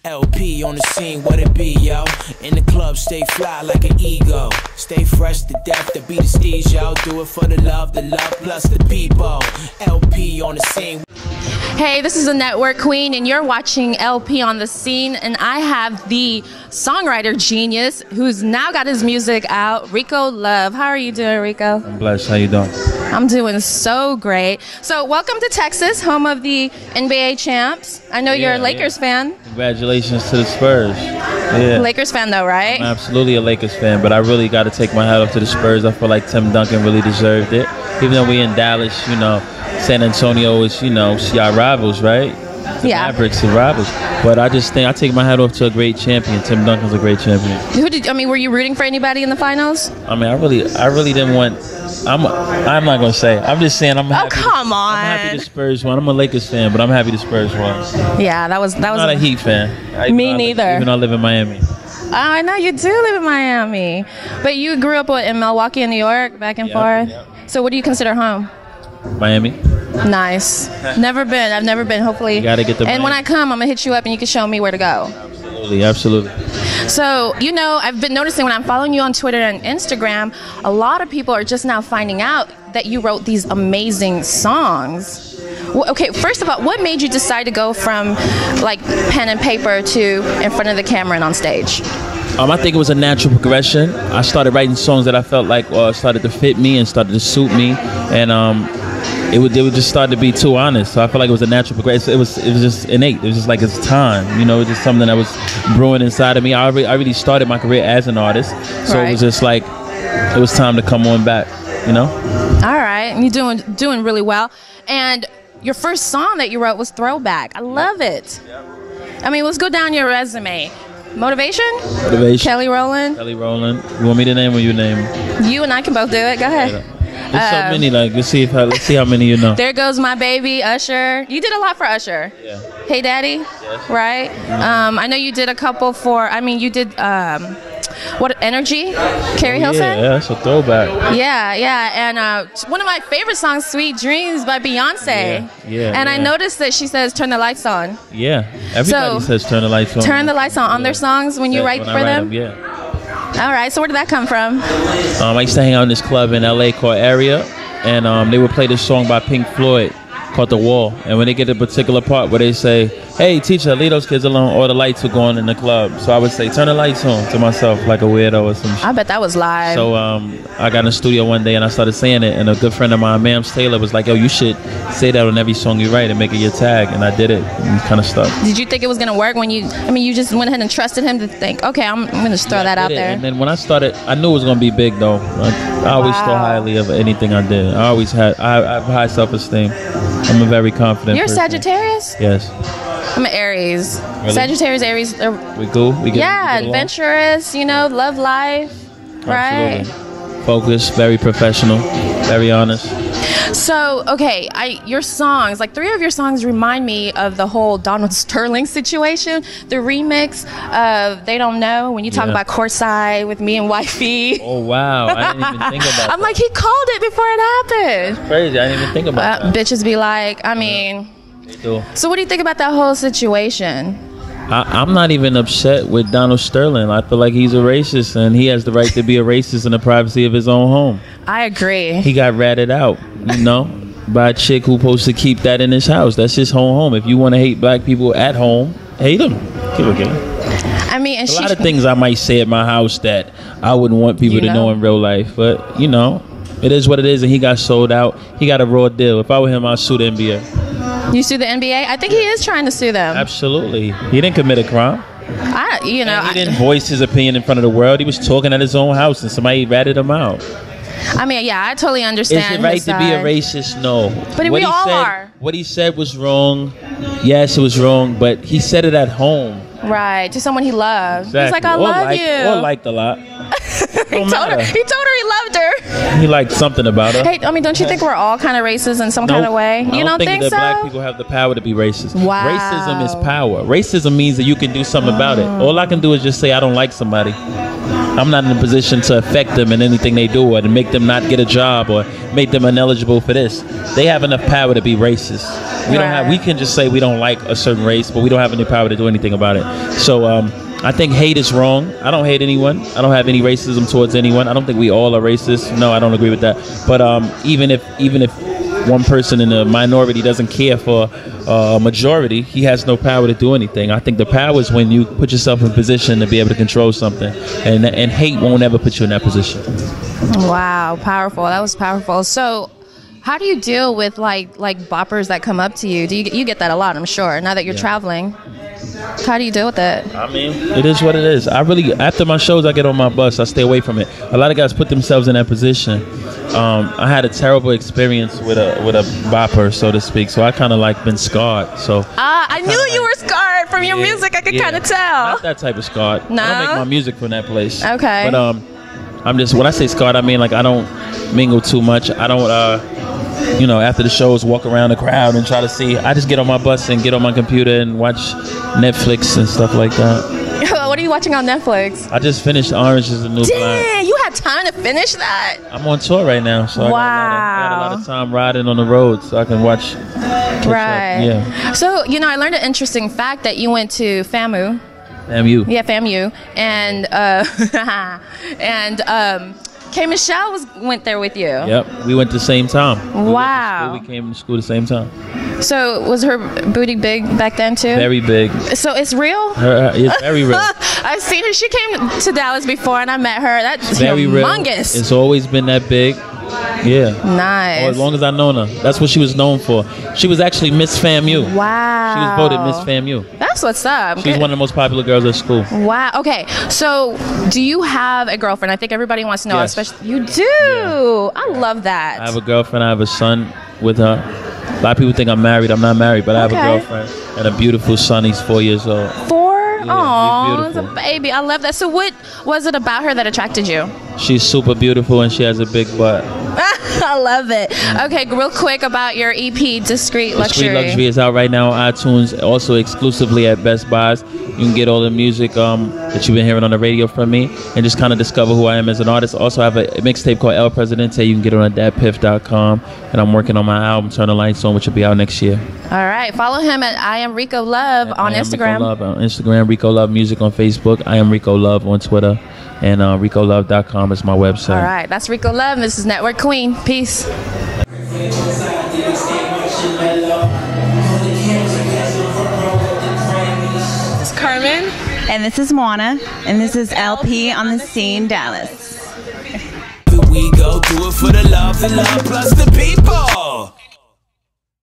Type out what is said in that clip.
LP on the scene, what it be, yo? In the club, stay fly like an ego. Stay fresh to death, to be the steez, yo. Do it for the love plus the people. LP on the scene. Hey, this is the Network Queen, and you're watching LP on the Scene, and I have the songwriter genius who's now got his music out, Rico Love. How are you doing, Rico? I'm blessed. How you doing? I'm doing so great. So welcome to Texas, home of the NBA champs. I know you're a Lakers fan. Congratulations to the Spurs. Yeah. Lakers fan though, right? I'm absolutely a Lakers fan, but I really got to take my hat off to the Spurs. I feel like Tim Duncan really deserved it. Even though we in Dallas, you know, San Antonio is, you know, our rivals, right? The Mavericks are rivals. But I just think I take my hat off to a great champion. Tim Duncan's a great champion. Were you rooting for anybody in the finals? I mean, I really didn't want. I'm not gonna say. I'm just saying I'm happy. Oh, come on. I'm happy the Spurs won. I'm a Lakers fan, but I'm happy the Spurs won. Yeah, that was. I'm not a Heat fan. Me neither. Even though I live in Miami. Oh, I know you do live in Miami, but you grew up in Milwaukee and New York, back and forth. Yep. So, what do you consider home? Miami. Nice. Never been. I've never been. Hopefully. You gotta get the. And when I come, I'm gonna hit you up and you can show me where to go. Absolutely, absolutely. So, you know, I've been noticing when I'm following you on Twitter and Instagram, a lot of people are just now finding out that you wrote these amazing songs. Well, okay, first of all, what made you decide to go from like pen and paper to in front of the camera and on stage? I think it was a natural progression. I started writing songs that I felt like started to fit me and started to suit me, and it would just start to be too honest. So I felt like it was a natural progression. It was just innate. It was just like it's time. You know, it was just something that was brewing inside of me. I really started my career as an artist, so It was just like it was time to come on back. You know. All right, and you're doing really well. And your first song that you wrote was Throwback. I love it. I mean, let's go down your resume. Motivation? Kelly Rowland. You want me to name or you name? You and I can both do it. Go ahead. There's so many. Like, let's see how many you know. There Goes My Baby, Usher. You did a lot for Usher. Yeah. Hey Daddy. Yes. Right. I know you did a couple for. I mean, you did. What Energy? Carrie Hilson? Yeah, that's a throwback. Yeah. And one of my favorite songs, Sweet Dreams by Beyonce. Yeah. And I noticed that she says turn the lights on. Yeah. Everybody says turn the lights on. Turn the lights on their songs when you write for them? Yeah. All right. So where did that come from? I used to hang out in this club in LA called Area, and they would play this song by Pink Floyd called The Wall. And when they get a particular part where they say, "Hey teacher, leave those kids alone," all the lights were going in the club. So I would say, "Turn the lights on," to myself like a weirdo or some shit. I bet that was live. So I got in the studio one day and I started saying it, and a good friend of mine, Mams Taylor, was like, "Yo, you should say that on every song you write and make it your tag." And I did it, and kind of stuck. Did you think it was gonna work when you just went ahead and trusted him to think, okay, I'm gonna just throw that out there? And then when I started, I knew it was gonna be big though. I always thought highly of anything I did. I have high self-esteem. I'm a very confident You're a person. Sagittarius? Yes. I'm an Aries. Really? Sagittarius, Aries. We cool? We get adventurous, you know, love life, right? Absolutely. Focused, very professional, very honest. So, okay, your songs, like 3 of your songs remind me of the whole Donald Sterling situation. The remix of They Don't Know, when you talk about Courtside with me and Wifey. Oh, wow. I didn't even think about that. I'm like, he called it before it happened. That's crazy. I didn't even think about that. Bitches be like, I mean. They do. So what do you think about that whole situation? I'm not even upset with Donald Sterling. I feel like he's a racist, and he has the right to be a racist in the privacy of his own home. I agree. He got ratted out, you know, by a chick who's supposed to keep that in his house. That's his home. If you want to hate black people at home, hate them. Keep it. I mean, and a lot of things I might say at my house that I wouldn't want people to know in real life, but you know, it is what it is, and he got sold out. He got a raw deal. If I were him, I'd sue the NBA. You sue the NBA? I think he is trying to sue them. Absolutely. He didn't commit a crime. He didn't voice his opinion in front of the world. He was talking at his own house, and somebody ratted him out. I mean, yeah, I totally understand. Is it right to be a racist? No. But we all are. What he said was wrong. Yes, it was wrong, but he said it at home. Right, to someone he loved. Exactly. He's like, I love you. Or liked a lot. He told her he loved her. He liked something about her. Hey, I mean, don't you think we're all kind of racist in some kind of way? You don't think that so? Black people have the power to be racist. Wow. Racism is power. Racism means that you can do something about it. All I can do is just say I don't like somebody. I'm not in a position to affect them in anything they do or to make them not get a job or make them ineligible for this. They have enough power to be racist. We can just say we don't like a certain race, but we don't have any power to do anything about it. So I think hate is wrong. I don't hate anyone. I don't have any racism towards anyone. I don't think we all are racist. No, I don't agree with that. But even if one person in a minority doesn't care for a majority, he has no power to do anything. I think the power is when you put yourself in a position to be able to control something, and hate won't ever put you in that position. Wow, powerful. That was powerful. So how do you deal with like boppers that come up to you? Do you get that a lot, I'm sure, now that you're traveling? How do you deal with it? I mean, it is what it is. After my shows, I get on my bus. I stay away from it. A lot of guys put themselves in that position. I had a terrible experience with a bopper, so to speak. So I kind of like been scarred. So I knew you were scarred from your music. I could kind of tell. Not that type of scarred. No? I don't make my music from that place. Okay. But I'm just, when I say scarred, I mean like I don't mingle too much. I don't after the shows, walk around the crowd and try to see. I just get on my bus and get on my computer and watch Netflix and stuff like that. What are you watching on Netflix? I just finished Orange is the New Black. Damn, you had time to finish that? I'm on tour right now, so I got a lot of time riding on the road so I can watch. Right. Yeah. So, I learned an interesting fact that you went to FAMU. FAMU. Yeah, FAMU. And K. Michelle went there with you. Yep, we went the same time. Wow. We came to school the same time. So was her booty big back then too? Very big. So it's real? It's very real. I've seen her. She came to Dallas before and I met her. That's very humongous. Real. It's always been that big. Yeah. Nice. Or as long as I've known her. That's what she was known for. She was actually Miss FAMU. Wow. She was voted Miss FAMU. That's what's up. She's one of the most popular girls at school. Wow. Okay. So do you have a girlfriend? I think everybody wants to know. Yes. Especially you do. Yeah. I love that. I have a girlfriend. I have a son with her. A lot of people think I'm married. I'm not married, but I have a girlfriend and a beautiful son. He's 4 years old. 4? Yeah, oh, it's a baby. I love that. So what was it about her that attracted you? She's super beautiful and she has a big butt. I love it. Okay, real quick about your EP, Discreet Luxury. Discreet Luxury is out right now on iTunes, also exclusively at Best Buys. You can get all the music that you've been hearing on the radio from me and just kind of discover who I am as an artist. Also, I have a mixtape called El Presidente. You can get it on datpiff.com. And I'm working on my album, Turn the Lights On, which will be out next year. All right. Follow him at I Am Rico Love on Instagram. Rico Love on Instagram, Rico Love Music on Facebook. I Am Rico Love on Twitter. And RicoLove.com is my website. All right. That's Rico Love. This is Network Queen. Peace. It's Carmen. And this is Moana. And this is LP on the Scene Dallas. We go do it for the love plus the people.